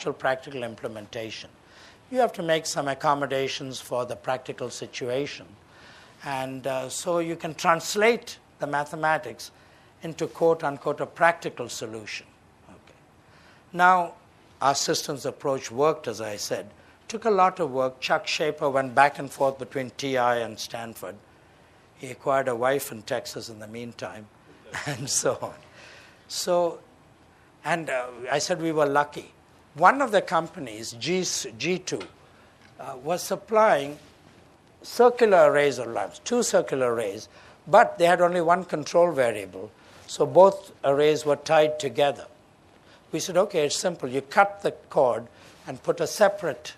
actual practical implementation, you have to make some accommodations for the practical situation. And so you can translate the mathematics into quote-unquote a practical solution. Okay. Now, our systems approach worked, as I said. Took a lot of work. Chuck Shaper went back and forth between TI and Stanford. He acquired a wife in Texas in the meantime, and so on. So, and I said we were lucky. One of the companies, G2, was supplying circular arrays of lamps, 2 circular arrays, but they had only one control variable, so both arrays were tied together. We said, okay, it's simple. You cut the cord and put a separate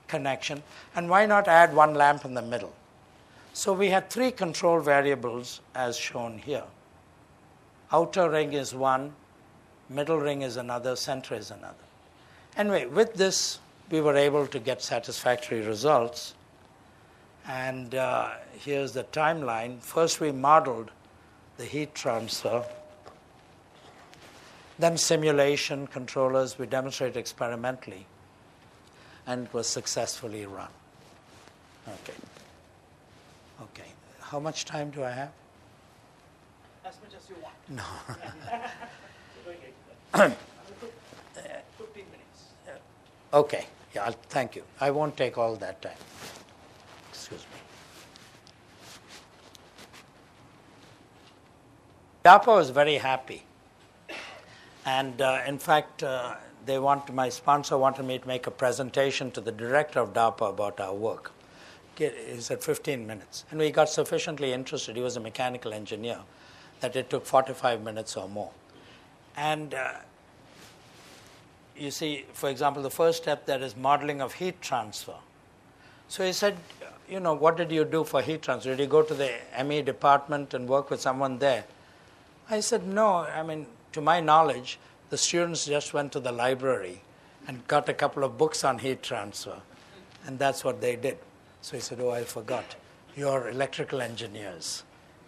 connection, and why not add one lamp in the middle? So we had 3 control variables as shown here. Outer ring is one, middle ring is another, center is another. Anyway, with this, we were able to get satisfactory results. And here's the timeline. First, we modeled the heat transfer. Then simulation, controllers, we demonstrated experimentally. And it was successfully run. Okay. Okay. How much time do I have? As much as you want. No. 15 minutes. Okay. Yeah, thank you. I won't take all that time. Excuse me. DARPA was very happy. And in fact, my sponsor wanted me to make a presentation to the director of DARPA about our work. He said 15 minutes. And we got sufficiently interested. He was a mechanical engineer, that it took 45 minutes or more. And you see, for example, the first step there is modeling of heat transfer. So he said, what did you do for heat transfer? Did you go to the ME department and work with someone there? I said, no. To my knowledge, the students just went to the library and got a couple of books on heat transfer. And that's what they did. So he said, I forgot. You're electrical engineers.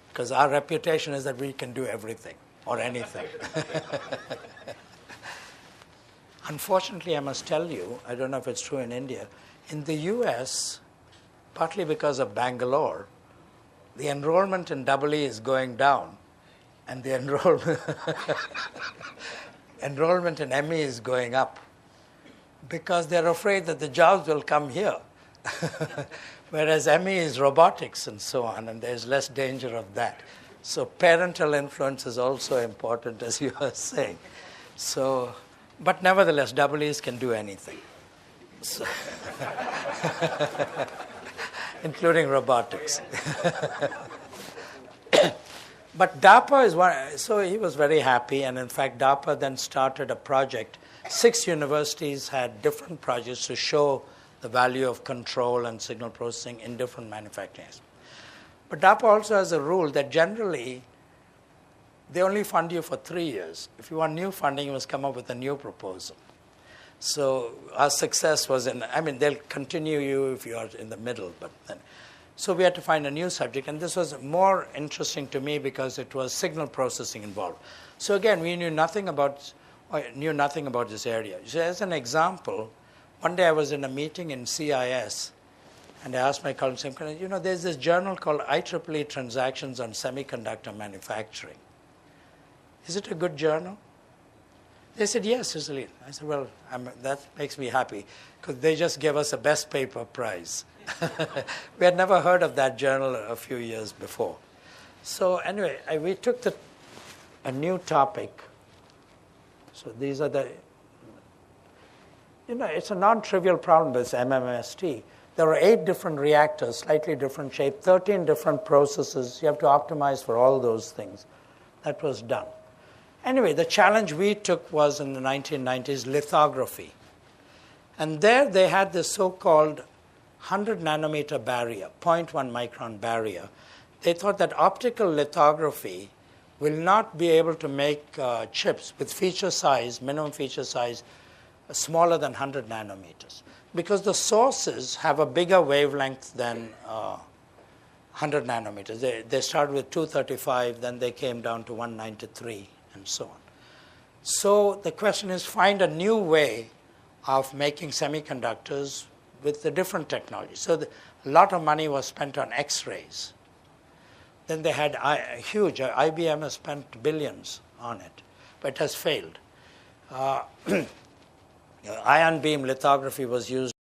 Because our reputation is that we can do everything or anything. Unfortunately, I must tell you, I don't know if it's true in India, in the US, partly because of Bangalore, the enrollment in EE is going down, and the enrollment in ME is going up, because they're afraid that the jobs will come here. Whereas ME is robotics and so on, and there's less danger of that. So parental influence is also important, as you are saying. So, but nevertheless, EEs can do anything, so including robotics. But DARPA is one, so he was very happy, and in fact, DARPA then started a project. 6 universities had different projects to show the value of control and signal processing in different manufacturers. But DARPA also has a rule that generally they only fund you for 3 years. If you want new funding, you must come up with a new proposal. So our success was they'll continue you if you are in the middle, but then. So we had to find a new subject, and this was more interesting to me because it was signal processing involved. So again, we knew nothing about this area. So as an example, one day I was in a meeting in CIS, and I asked my colleagues, there's this journal called IEEE Transactions on Semiconductor Manufacturing. Is it a good journal? They said, yes, it's elite. I said, well, that makes me happy, because they just gave us a best paper prize. We had never heard of that journal a few years before. So anyway, we took a new topic. So these are it's a non-trivial problem with MMST. There are 8 different reactors, slightly different shape, 13 different processes. You have to optimize for all those things. That was done. Anyway, the challenge we took was in the 1990s, lithography. And there they had this so-called 100 nanometer barrier, 0.1 micron barrier. They thought that optical lithography will not be able to make chips with feature size, minimum feature size, smaller than 100 nanometers. Because the sources have a bigger wavelength than 100 nanometers. They started with 235, then they came down to 193, and so on. So the question is, find a new way of making semiconductors with the different technologies. So a lot of money was spent on X-rays. Then they had huge, IBM has spent billions on it, but it has failed. Ion beam lithography was used